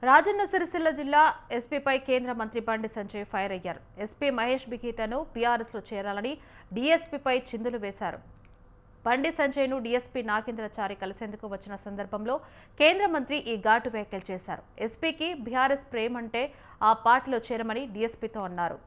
రాజన్న సిరిసిల్ల జిల్లా ఎస్పీపై కేంద్ర మంత్రి బండి సంజయ్ ఫైర్ అయ్యారు. ఎస్పీ మహేష్ బిగీతను బీఆర్ఎస్లో చేరాలని డీఎస్పీపై చిందులు వేశారు. బండి సంజయ్ను డీఎస్పీ నాగేంద్రచారి కలిసేందుకు వచ్చిన సందర్భంలో కేంద్ర మంత్రి ఈ ఘాటు వ్యాఖ్యలు చేశారు. ఎస్పీకి బీఆర్ఎస్ ప్రేమంటే ఆ పార్టీలో చేరమని డీఎస్పీతో అన్నారు.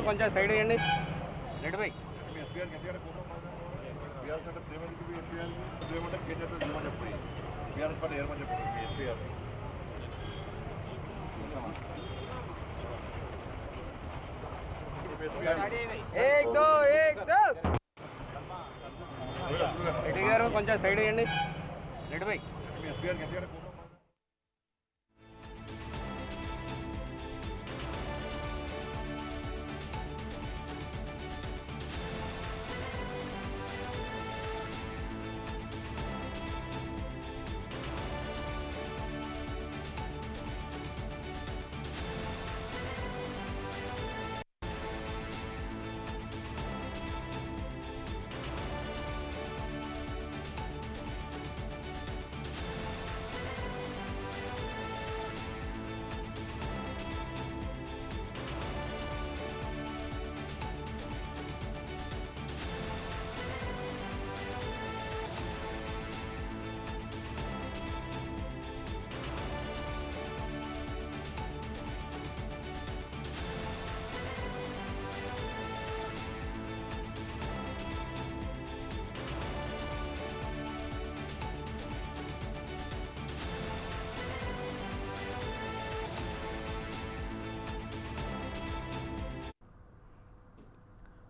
కొంచెం సైడ్ ఇవ్వండి. రెడ్డి భాయ్ రెడ్డి గారు కొంచెం సైడ్ ఇవ్వండి. రెడ్డి భాయ్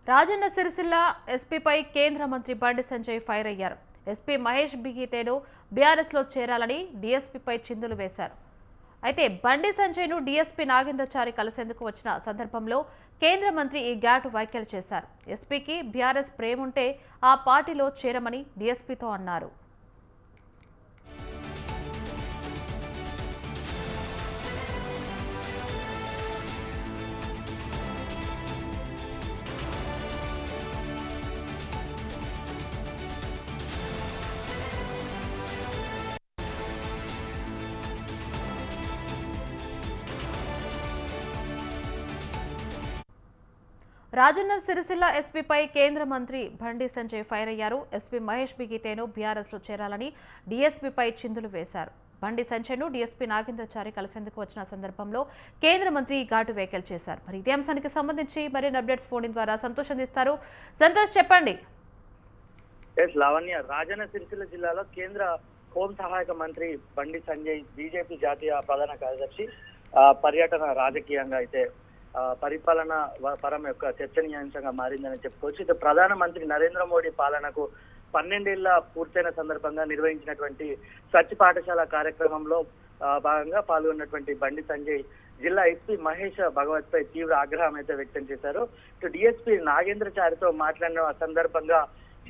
రాజన్న సిరిసిల్ల ఎస్పీపై కేంద్ర మంత్రి బండి సంజయ్ ఫైర్ అయ్యారు. ఎస్పీ మహేష్ బిగీతేను బీఆర్ఎస్లో చేరాలని డీఎస్పీపై చిందులు వేశారు. అయితే బండి సంజయ్ను డీఎస్పీ నాగేంద్రచారి కలిసేందుకు వచ్చిన సందర్భంలో కేంద్ర మంత్రి ఈ ఘాటు వ్యాఖ్యలు చేశారు. ఎస్పీకి బీఆర్ఎస్ ప్రేముంటే ఆ పార్టీలో చేరమని డీఎస్పీతో అన్నారు. రాజన్న సిరిసిల్ల ఎస్పీపై కేంద్ర మంత్రి బండి సంజయ్ ఫైర్ అయ్యారు. ఎస్పీ మహేష్ బిగీతేను బీఆర్ఎస్లో చేరాలని డీఎస్పీపై చిందులు వేశారు. బండి సంజయ్ను డీఎస్పీ నాగేంద్రచారి కలిసేందుకు వచ్చిన సందర్భంలో కేంద్ర మంత్రి ఘాటు వ్యాఖ్యలు చేశారు. మరి ఇదే అంశానికి సంబంధించి మరిన్ని అప్డేట్స్ ఫోన్ ద్వారా సంతోష్ అందిస్తారు. సంతోష్, చెప్పండి. లావణ్య, రాజన్న సిరిసిల్ల జిల్లాలో కేంద్ర హోం సహాయక మంత్రి బండి సంజయ్ బీజేపీ జాతీయ ప్రధాన కార్యదర్శి పర్యటన రాజకీయంగా అయితే పరిపాలన పరం యొక్క చర్చనీయాంశంగా మారిందని చెప్పుకోవచ్చు. ఇది ప్రధానమంత్రి నరేంద్ర మోడీ పాలనకు 12 ఏళ్ల పూర్తయిన సందర్భంగా నిర్వహించినటువంటి స్వచ్ఛ పాఠశాల కార్యక్రమంలో భాగంగా పాల్గొన్నటువంటి బండి సంజయ్ జిల్లా ఎస్పీ మహేష్ భగవత్ పై తీవ్ర ఆగ్రహం అయితే వ్యక్తం చేశారు. ఇటు డిఎస్పీ నాగేంద్రచారితో మాట్లాడిన సందర్భంగా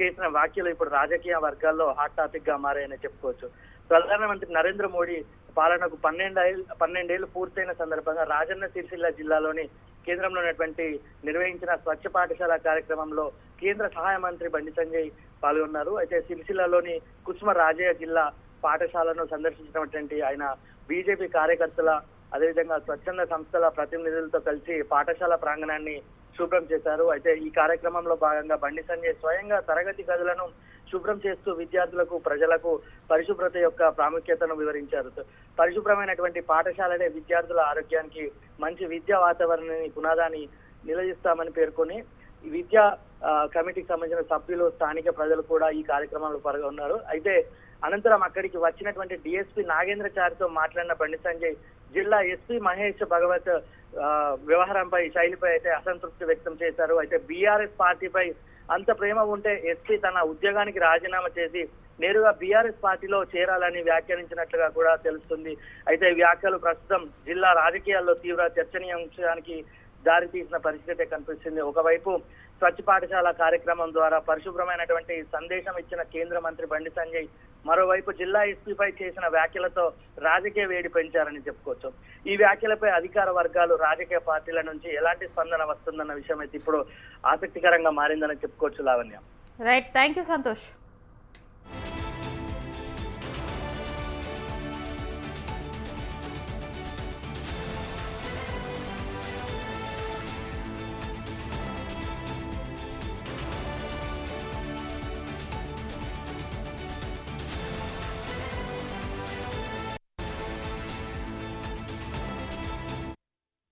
చేసిన వ్యాఖ్యలు ఇప్పుడు రాజకీయ వర్గాల్లో హాట్ టాపిక్ గా మారాయని చెప్పుకోవచ్చు. ప్రధానమంత్రి నరేంద్ర మోడీ పాలనకు 12 ఏళ్లు పూర్తయిన సందర్భంగా రాజన్న సిరిసిల్ల జిల్లాలోని కేంద్రంలో ఉన్నటువంటి నిర్వహించిన స్వచ్ఛ పాఠశాల కార్యక్రమంలో కేంద్ర సహాయ మంత్రి బండి సంజయ్ పాల్గొన్నారు. అయితే సిరిసిల్లలోని కుసుమ రాజయ్య జిల్లా పాఠశాలను సందర్శించినటువంటి ఆయన బీజేపీ కార్యకర్తల అదేవిధంగా స్వచ్ఛంద సంస్థల ప్రతినిధులతో కలిసి పాఠశాల ప్రాంగణాన్ని శుభ్రం చేశారు. అయితే ఈ కార్యక్రమంలో భాగంగా బండి సంజయ్ స్వయంగా తరగతి గదులను శుభ్రం చేస్తూ విద్యార్థులకు ప్రజలకు పరిశుభ్రత యొక్క ప్రాముఖ్యతను వివరించారు. పరిశుభ్రమైనటువంటి పాఠశాలనే విద్యార్థుల ఆరోగ్యానికి మంచి విద్యా వాతావరణాన్ని పునాదాన్ని నిలదీస్తామని పేర్కొని ఈ విద్యా కమిటీకి సంబంధించిన సభ్యులు స్థానిక ప్రజలు కూడా ఈ కార్యక్రమంలో పాల్గొన్నారు. అయితే అనంతరం అక్కడికి వచ్చినటువంటి డిఎస్పీ నాగేంద్రచారితో మాట్లాడిన బండి సంజయ్ జిల్లా ఎస్పీ మహేష్ భగవత్ వ్యవహారంపై శైలిపై అయితే అసంతృప్తి వ్యక్తం చేశారు. అయితే బీఆర్ఎస్ పార్టీపై అంత ప్రేమ ఉంటే ఎస్పీ తన ఉద్యోగానికి రాజీనామా చేసి నేరుగా బీఆర్ఎస్ పార్టీలో చేరాలని వ్యాఖ్యానించినట్లుగా కూడా తెలుస్తుంది. అయితే వ్యాఖ్యలు ప్రస్తుతం జిల్లా రాజకీయాల్లో తీవ్ర చర్చనీయాంశానికి దారి తీసిన పరిస్థితి కనిపిస్తుంది. ఒకవైపు స్వచ్ఛ పాఠశాల కార్యక్రమం ద్వారా పరిశుభ్రమైనటువంటి సందేశం ఇచ్చిన కేంద్ర మంత్రి బండి సంజయ్ మరోవైపు జిల్లా ఎస్పీపై చేసిన వ్యాఖ్యలతో రాజకీయ వేడి పెంచారని చెప్పుకోవచ్చు. ఈ వ్యాఖ్యలపై అధికార వర్గాలు రాజకీయ పార్టీల నుంచి ఎలాంటి స్పందన వస్తుందన్న విషయం అయితే ఇప్పుడు ఆసక్తికరంగా మారిందని చెప్పుకోవచ్చు. Lavanya. Right, thank you Santosh.